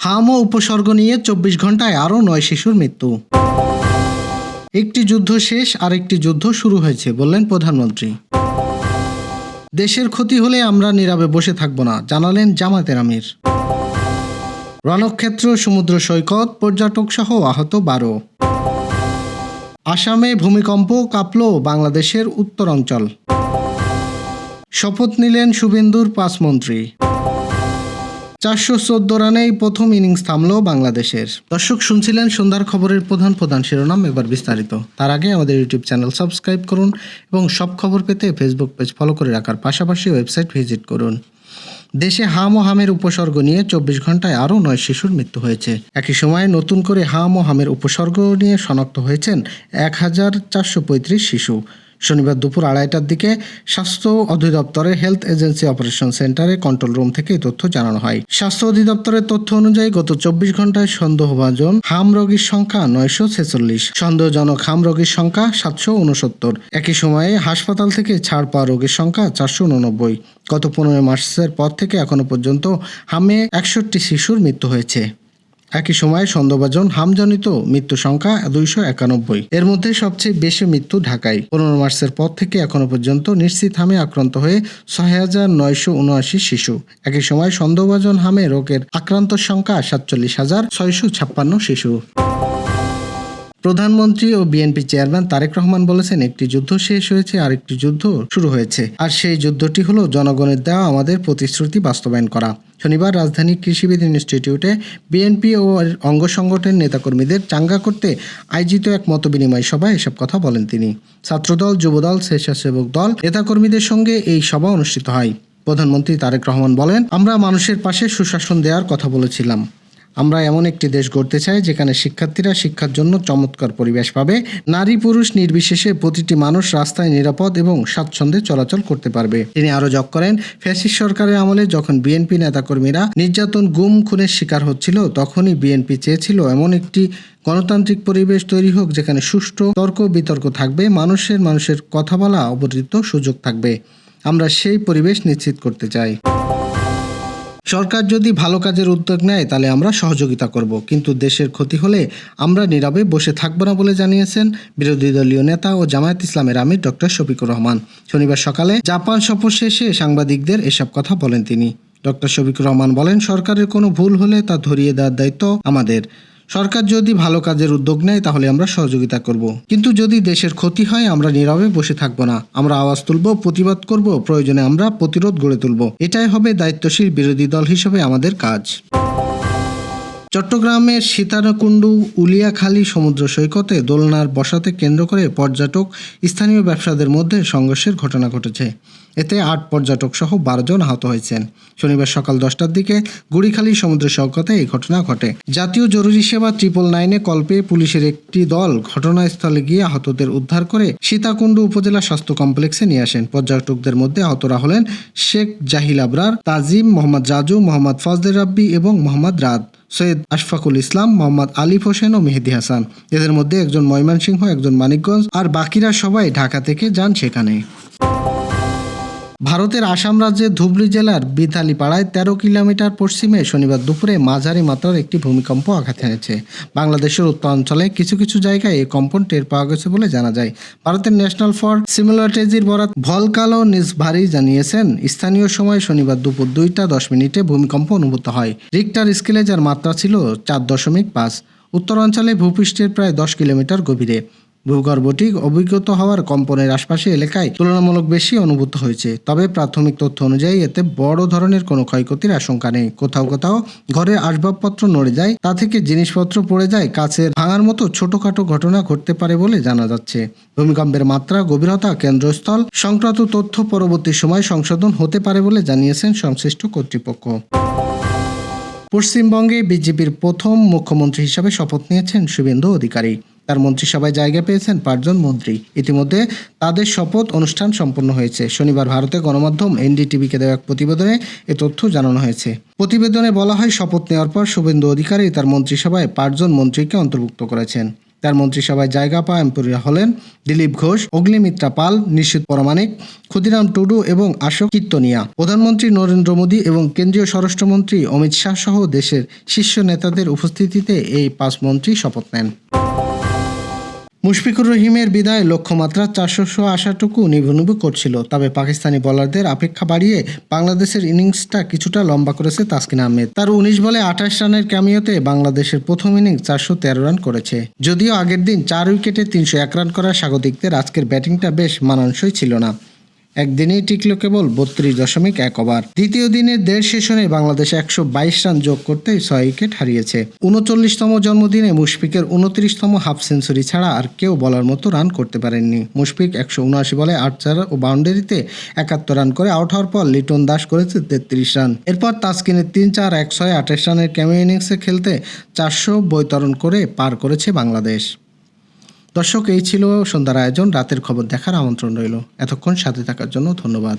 হাম ও উপসর্গ নিয়ে ২৪ ঘন্টায় আরও ৯ শিশুর মৃত্যু। একটি যুদ্ধ শেষ, আরেকটি যুদ্ধ শুরু হয়েছে, বললেন প্রধানমন্ত্রী। দেশের ক্ষতি হলে আমরা নীরবে বসে থাকব না, জানালেন জামায়াতের আমির। রণক্ষেত্র, সমুদ্র সৈকত, পর্যটক সহ আহত ১২। আসামে ভূমিকম্প, কাঁপল বাংলাদেশের উত্তরাঞ্চল। শপথ নিলেন শুভেন্দুর ৫ মন্ত্রী। ৪১৪ রানেই প্রথম ইনিংস থামল বাংলাদেশের। দর্শক, শুনছিলেন সন্ধ্যার খবরের প্রধান শিরোনাম, এবার বিস্তারিত। তার আগে আমাদের ইউটিউব চ্যানেল সাবস্ক্রাইব করুন এবং সব খবর পেতে ফেসবুক পেজ ফলো করে রাখার পাশাপাশি ওয়েবসাইট ভিজিট করুন। দেশে হাম ও হামের উপসর্গ নিয়ে ২৪ ঘন্টায় আরও ৯ শিশুর মৃত্যু হয়েছে। একই সময়ে নতুন করে হাম ও হামের উপসর্গ নিয়ে শনাক্ত হয়েছেন ১,৪৩৫ শিশু। শনিবার দুপুর ২:৩০টার দিকে স্বাস্থ্য অধিদপ্তরের হেলথ এজেন্সি অপারেশন সেন্টারে কন্ট্রোল রুম থেকে এই তথ্য জানানো হয়। স্বাস্থ্য অধিদপ্তরের তথ্য অনুযায়ী গত ২৪ ঘন্টায় সন্দেহভাজন হাম রোগীর সংখ্যা ৯৪৬, সন্দেহজনক হাম রোগীর সংখ্যা ৭৬৯। একই সময়ে হাসপাতাল থেকে ছাড় পাওয়া রোগীর সংখ্যা ৪৮৯। গত ১৫ মার্চের পর থেকে এখনো পর্যন্ত হামে ৬১ শিশুর মৃত্যু হয়েছে। একই সময়ে সন্দেহভাজন হামজনিত মৃত্যু সংখ্যা ২৯১। এর মধ্যে সবচেয়ে বেশি মৃত্যু ঢাকায়। ১৫ মার্চের পর থেকে এখনো পর্যন্ত নিশ্চিত হামে আক্রান্ত হয়ে ৬,৯৭৯ শিশু। একই সময় সন্দেহভাজন হামে রোগের আক্রান্ত সংখ্যা ৪৭,৬৫৬ শিশু। প্রধানমন্ত্রী ও বিএনপি চেয়ারম্যান তারেক রহমান বলেছেন, একটি যুদ্ধ শেষ হয়েছে, আরেকটি যুদ্ধ শুরু হয়েছে, আর সেই যুদ্ধটি হলো জনগণের দেওয়া আমাদের প্রতিশ্রুতি বাস্তবায়ন করা। শনিবার রাজধানীর কৃষিবিদ ইনস্টিটিউটে বিএনপি ও অঙ্গ সংগঠনের নেতাকর্মীদের চাঙ্গা করতে আয়োজিত এক মতবিনিময় সভায় এসব কথা বলেন তিনি। ছাত্রদল, যুবদল, স্বেচ্ছাসেবক দল নেতাকর্মীদের সঙ্গে এই সভা অনুষ্ঠিত হয়। প্রধানমন্ত্রী তারেক রহমান বলেন, আমরা মানুষের পাশে সুশাসন দেওয়ার কথা বলেছিলাম। আমরা এমন একটি দেশ গড়তে চাই যেখানে শিক্ষার্থীরা শিক্ষার জন্য চমৎকার পরিবেশ পাবে, নারী পুরুষ নির্বিশেষে প্রতিটি মানুষ রাস্তায় নিরাপদ এবং স্বাচ্ছন্দ্যে চলাচল করতে পারবে। তিনি আরও যোগ করেন, ফ্যাসিস্ট সরকারের আমলে যখন বিএনপি নেতাকর্মীরা নির্যাতন, গুম, খুনের শিকার হচ্ছিল, তখনই বিএনপি চেয়েছিল এমন একটি গণতান্ত্রিক পরিবেশ তৈরি হোক যেখানে সুষ্ঠু তর্ক বিতর্ক থাকবে, মানুষের কথা বলা অবর্ধিত সুযোগ থাকবে। আমরা সেই পরিবেশ নিশ্চিত করতে চাই। সরকার যদি ভালো কাজের উদ্যোগ নেয় তাহলে আমরা সহযোগিতা করব, কিন্তু দেশের ক্ষতি হলে আমরা নীরবে বসে থাকব না বলে জানিয়েছেন বিরোধী দলীয় নেতা ও জামায়াত ইসলামের আমির ডক্টর শফিকুর রহমান। শনিবার সকালে জাপান সফর শেষে সাংবাদিকদের এসব কথা বলেন তিনি। ডক্টর শফিকুর রহমান বলেন, সরকারের কোনো ভুল হলে তা ধরিয়ে দেওয়ার দায়িত্ব আমাদের। সরকার যদি ভালো কাজের উদ্যোগ নেয় তাহলে আমরা সহযোগিতা করব, কিন্তু যদি দেশের ক্ষতি হয় আমরা নীরবে বসে থাকব না। আমরা আওয়াজ তুলব, প্রতিবাদ করব, প্রয়োজনে আমরা প্রতিরোধ গড়ে তুলব। এটাই হবে দায়িত্বশীল বিরোধী দল হিসেবে আমাদের কাজ। চট্টগ্রামের সীতাকুণ্ডু উলিয়াখালী সমুদ্র সৈকতে দোলনার বসাতে কেন্দ্র করে পর্যটক, স্থানীয় ব্যবসায়ীদের মধ্যে সংঘর্ষের ঘটনা ঘটেছে। এতে ৮ পর্যটক সহ ১২ জন আহত হয়েছেন। শনিবার সকাল ১০টার দিকে গুড়িখালী সমুদ্র সৈকতে এই ঘটনা ঘটে। জাতীয় জরুরি সেবা 999-এ কল পেয়ে পুলিশের একটি দল ঘটনাস্থলে গিয়ে আহতদের উদ্ধার করে সীতাকুণ্ডু উপজেলা স্বাস্থ্য কমপ্লেক্সে নিয়ে আসেন। পর্যটকদের মধ্যে আহতরা হলেন শেখ জাহিল আবরার, তাজিম, মোহাম্মদ রাজু, মোহাম্মদ ফজলে রাব্বি এবং মোহাম্মদ রাত, সৈয়দ আশফাকুল ইসলাম, মোহাম্মদ আলিফ হোসেন ও মেহেদি হাসান। এদের মধ্যে একজন ময়মনসিংহ, একজন মানিকগঞ্জ, আর বাকিরা সবাই ঢাকা থেকে যান সেখানে। ভারতের আসাম রাজ্যের ধুবড়ী জেলার বিথালিপাড়ায় ১৩ কিলোমিটার পশ্চিমে শনিবার দুপুরে মাঝারি মাত্রার একটি ভূমিকম্প আঘাত এনেছে। বাংলাদেশের উত্তরাঞ্চলে কিছু কিছু জায়গায় এই কম্পন টের পাওয়া গেছে বলে জানা যায়। ভারতের ন্যাশনাল ফর সিমিউলেটজির বরাত ভলকালো নিজভারি জানিয়েছেন, স্থানীয় সময় শনিবার দুপুর 2টা 10 ভূমিকম্প অনুভূত হয়। রিক্টার স্কেলে যার মাত্রা ছিল 4.5। উত্তরাঞ্চলে ভূপৃষ্ঠের প্রায় 10 কিলোমিটার গভীরে। ভূগর্ভটি অভিজ্ঞত হওয়ার কম্পনের আশপাশে এলাকায় তুলনামূলক বেশি অনুভূত হয়েছে। তবে প্রাথমিক তথ্য অনুযায়ী এতে বড় ধরনের কোনো ক্ষয়ক্ষতির আশঙ্কা নেই। কোথাও কোথাও ঘরের আসবাবপত্র নড়ে যায়, তা থেকে জিনিসপত্র পড়ে যায়, কাছের ভাঙার মতো ছোটখাটো ঘটনা ঘটতে পারে বলে জানা যাচ্ছে। ভূমিকম্পের মাত্রা, গভীরতা, কেন্দ্রস্থল সংক্রান্ত তথ্য পরবর্তী সময় সংশোধন হতে পারে বলে জানিয়েছেন সংশ্লিষ্ট কর্তৃপক্ষ। পশ্চিমবঙ্গে বিজেপির প্রথম মুখ্যমন্ত্রী হিসাবে শপথ নিয়েছেন শুভেন্দু অধিকারী। তার মন্ত্রিসভায় জায়গা পেয়েছেন 5 জন মন্ত্রী। ইতিমধ্যে তাদের শপথ অনুষ্ঠান সম্পন্ন হয়েছে। শনিবার ভারতের গণমাধ্যম এনডিটিভিকে দেওয়া এক প্রতিবেদনে এ তথ্য জানানো হয়েছে। প্রতিবেদনে বলা হয়, শপথ নেওয়ার পর শুভেন্দু অধিকারী তার মন্ত্রিসভায় 5 জন মন্ত্রীকে অন্তর্ভুক্ত করেছেন। তার মন্ত্রিসভায় জায়গা পাওয়া এম্পোরিয়া হলেন দিলীপ ঘোষ, অগ্নিমিত্রা পাল, নিশীথ পরমাণিক, ক্ষুদিরাম টুডু এবং অশোক কীর্তনিয়া। প্রধানমন্ত্রী নরেন্দ্র মোদী এবং কেন্দ্রীয় স্বরাষ্ট্রমন্ত্রী অমিত শাহ সহ দেশের শীর্ষ নেতাদের উপস্থিতিতে এই 5 মন্ত্রী শপথ নেন। মুশফিকুর রহিমের বিদায় লক্ষ্যমাত্রা 400 আশাটুকু নিভু করছিল, তবে পাকিস্তানি বোলারদের অপেক্ষা বাড়িয়ে বাংলাদেশের ইনিংসটা কিছুটা লম্বা করেছে তাসকিন আহমেদ। তার 19 বলে 28 রানের ক্যামিওতে বাংলাদেশের প্রথম ইনিংস 413 রান করেছে। যদিও আগের দিন 4 উইকেটে 301 রান করা স্বাগতিকদের আজকের ব্যাটিংটা বেশ মানানসই ছিল না। একদিনেই টিকল কেবল 32.1 ওভার। দ্বিতীয় দিনের দেড় সেশনে বাংলাদেশ 122 রান যোগ করতে 6 উইকেট হারিয়েছে। 39তম জন্মদিনে মুশফিকের 29তম হাফ সেঞ্চুরি ছাড়া আর কেউ বলার মতো রান করতে পারেননি। মুশফিক 179 বলে 8 চার ও বাউন্ডারিতে 71 রান করে আউট হওয়ার পর লিটন দাস করেছে 33 রান। এরপর তাসকিনের 3-4-1-6 28 রানের ক্যামিও ইনিংসে খেলতে 400 বৈতরণ করে পার করেছে বাংলাদেশ। দর্শক, এই ছিল সন্ধ্যার আয়োজন। রাতের খবর দেখার আমন্ত্রণ রইল। এতক্ষণ সাথে থাকার জন্য ধন্যবাদ।